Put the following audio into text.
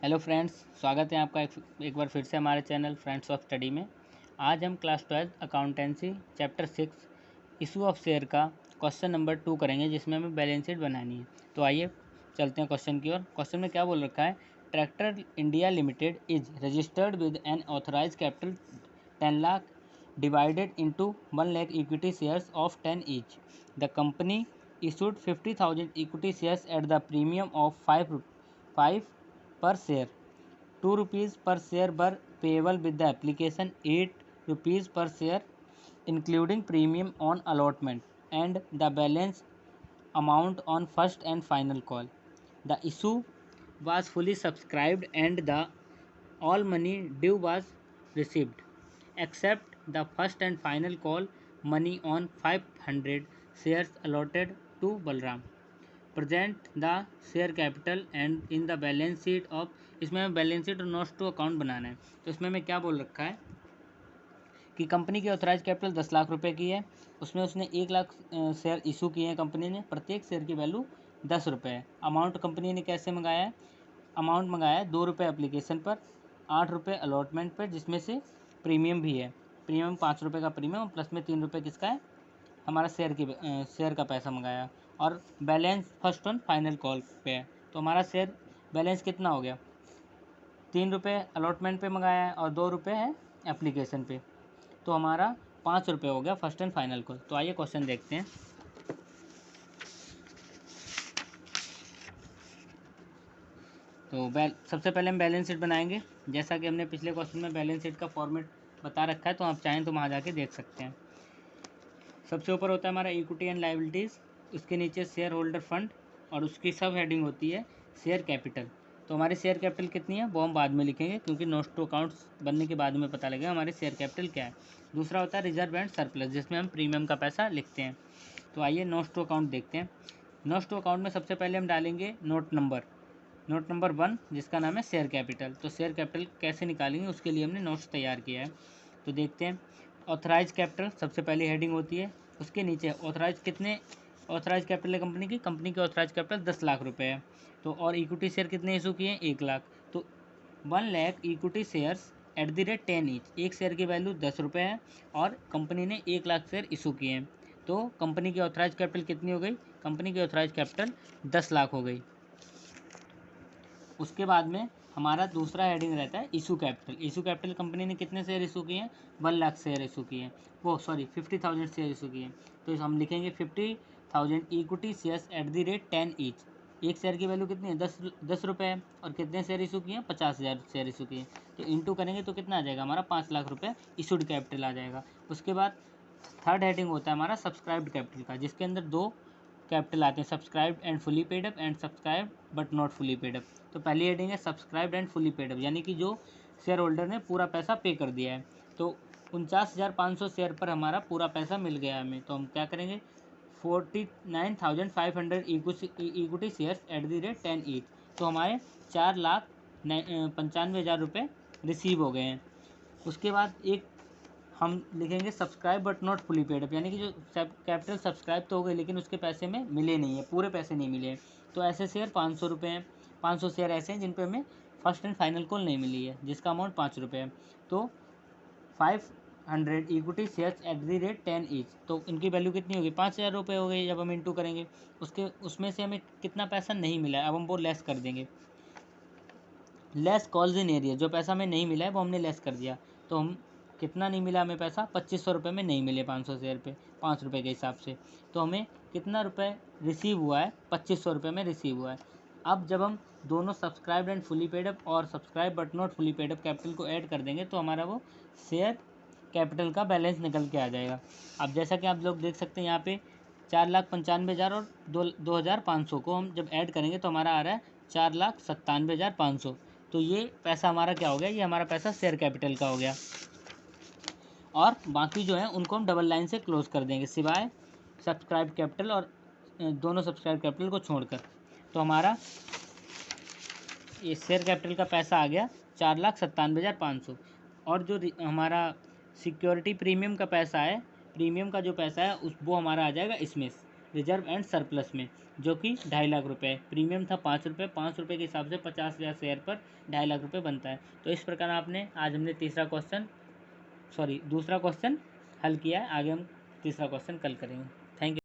Hello friends, स्वागत है आपका एक बार फिर से हमारे चैनल फ्रेंड्स ऑफ स्टडी में। आज हम class 12 accountancy chapter 6 issue of share का क्वेश्चन नंबर 2 करेंगे, जिसमें हमें बैलेंस शीट बनानी है। तो आइए चलते हैं क्वेश्चन की ओर। क्वेश्चन में क्या बोल रखा है? Tractor India limited is registered with an authorise capital 10 lakh divided into 1 lakh equity shares of 10 each. The company issued 50,000 equity shares at the premium of 5 per share. 2 rupees per share were payable with the application, 8 rupees per share including premium on allotment, and the balance amount on first and final call. The issue was fully subscribed and the all money due was received, except the first and final call money on 500 shares allotted to Balram. Present the share capital and in the balance sheet of. इसमें हमें balance sheet और notes to account बनाना है। तो इसमें हमें क्या बोल रखा है कि कंपनी की ऑथराइज कैपिटल 10 लाख रुपए की है। उसमें उसने 1 लाख शेयर इशू किए हैं कंपनी ने। प्रत्येक शेयर की वैल्यू 10 रुपये है। अमाउंट कंपनी ने कैसे मंगाया है? अमाउंट मंगाया है 2 रुपये एप्लीकेशन पर, 8 रुपये अलॉटमेंट पर, जिसमें से प्रीमियम भी है। प्रीमियम 5 रुपये का प्रीमियम प्लस में 3 रुपये किसका है? हमारा शेयर का पैसा मंगाया। और balance first on final call पे है। तो हमारा शेयर बैलेंस कितना हो गया? 3 रुपये अलॉटमेंट पे मंगाया है और 2 रुपये है एप्लीकेशन पे। तो हमारा 5 रुपये हो गया फर्स्ट एंड फाइनल कॉल। तो आइए क्वेश्चन देखते हैं। तो सबसे पहले हम बैलेंस शीट बनाएंगे। जैसा कि हमने पिछले क्वेश्चन में बैलेंस शीट का फॉर्मेट बता रखा है, तो आप चाहें तो वहाँ जाके देख सकते हैं। सबसे ऊपर होता है हमारा इक्विटी एंड लायबिलिटीज़, उसके नीचे शेयर होल्डर फंड, और उसकी सब हेडिंग होती है शेयर कैपिटल। तो हमारी शेयर कैपिटल कितनी है वो हम बाद में लिखेंगे, क्योंकि नोट्स टू अकाउंट्स बनने के बाद में पता लगेगा हमारी शेयर कैपिटल क्या है। दूसरा होता है रिजर्व एंड सरप्लस, जिसमें हम प्रीमियम का पैसा लिखते हैं। तो आइए नोट्स टू अकाउंट देखते हैं। नोट्स टू अकाउंट में सबसे पहले हम डालेंगे नोट नंबर 1, जिसका नाम है शेयर कैपिटल। तो शेयर कैपिटल कैसे निकालेंगे उसके लिए हमने नोट्स तैयार किया है। तो देखते हैं। ऑथराइज कैपिटल सबसे पहली हेडिंग होती है। उसके नीचे ऑथराइज कैपिटल है कंपनी की ऑथराइज कैपिटल 10 लाख रुपए है। तो और इक्विटी शेयर कितने इशू किए हैं? 1 लाख। तो 1 lakh equity shares at the rate 10 each. एक शेयर की वैल्यू 10 रुपये है और कंपनी ने 1 लाख शेयर इशू किए हैं। तो कंपनी की ऑथराइज कैपिटल कितनी हो गई? कंपनी की ऑथराइज कैपिटल 10 लाख हो गई। उसके बाद में हमारा दूसरा हेडिंग रहता है issue capital. Issue capital company ने कितने शेयर इशू किए हैं? 1 लाख शेयर इशू किए हैं। 50,000 शेयर इशू किए हैं। तो हम लिखेंगे 50,000 equity shares at the rate 10 each. एक शेयर की वैल्यू कितनी है? 10 रुपये है। और कितने शेयर इशू किए हैं? 50,000 शेयर इशू किए हैं। तो इंटू करेंगे तो कितना आ जाएगा? हमारा 5 लाख रुपये इशूड कैपिटल आ जाएगा। उसके बाद थर्ड हेडिंग होता है हमारा सब्सक्राइब्ड कैपिटल का, जिसके अंदर 2 कैपिटल आते हैं, subscribed and fully paid up and subscribed but not fully paid up. तो पहली हेडिंग है subscribed and fully paid up, यानी कि जो शेयर होल्डर ने पूरा पैसा पे कर दिया है। तो 49,500 शेयर पर हमारा पूरा पैसा मिल गया है हमें। तो हम क्या करेंगे? 49,500 equity shares at the rate 10 each. तो हमारे 4,95,000 रुपये रिसीव हो गए हैं। उसके बाद एक हम लिखेंगे subscribe but not fully paid up, यानी कि जो कैपिटल सब्सक्राइब तो हो गई लेकिन उसके पैसे में मिले नहीं है, पूरे पैसे नहीं मिले हैं। तो ऐसे शेयर 500 रुपये हैं। 500 शेयर ऐसे हैं जिन पे हमें फर्स्ट एंड फाइनल कॉल नहीं मिली है, जिसका अमाउंट 5 रुपये है। तो 500 equity shares at the rate 10 each. तो इनकी वैल्यू कितनी होगी? 5,000 रुपये हो गई। जब हम इंटू करेंगे उसमें से हमें कितना पैसा नहीं मिला है, अब हम वो लेस कर देंगे। लेस कॉल्स इन एरिया, जो पैसा हमें नहीं मिला है वो हमने लेस कर दिया। तो हम कितना नहीं मिला हमें पैसा? 2500 रुपये में नहीं मिले 500 शेयर पे 5 रुपये के हिसाब से। तो हमें कितना रुपये रिसीव हुआ है? 2500 रुपये में रिसीव हुआ है। अब जब हम दोनों subscribe and fully paid up और subscribe but not fully paid up capital को ऐड कर देंगे तो हमारा वो शेयर कैपिटल का बैलेंस निकल के आ जाएगा। अब जैसा कि आप लोग देख सकते हैं यहाँ पे 4,95,000 और 2,500 को हम जब ऐड करेंगे तो हमारा आ रहा है 4,97,500। तो ये पैसा हमारा क्या हो गया? ये हमारा पैसा शेयर कैपिटल का हो गया। और बाकी जो है उनको हम डबल लाइन से क्लोज कर देंगे, सिवाय सब्सक्राइब कैपिटल और दोनों सब्सक्राइब कैपिटल को छोड़कर। तो हमारा ये शेयर कैपिटल का पैसा आ गया 4,97,500। और जो हमारा सिक्योरिटी प्रीमियम का पैसा है, प्रीमियम का जो पैसा है वो हमारा आ जाएगा इसमें। रिजर्व एंड सरप्लस में, जो कि 2.5 लाख रुपये। प्रीमियम था 5 रुपये, 5 रुपये के हिसाब से 50,000 शेयर पर 2.5 लाख रुपये बनता है। तो इस प्रकार आपने आज हमने दूसरा क्वेश्चन हल किया है। आगे हम तीसरा क्वेश्चन कल करेंगे। Thank you.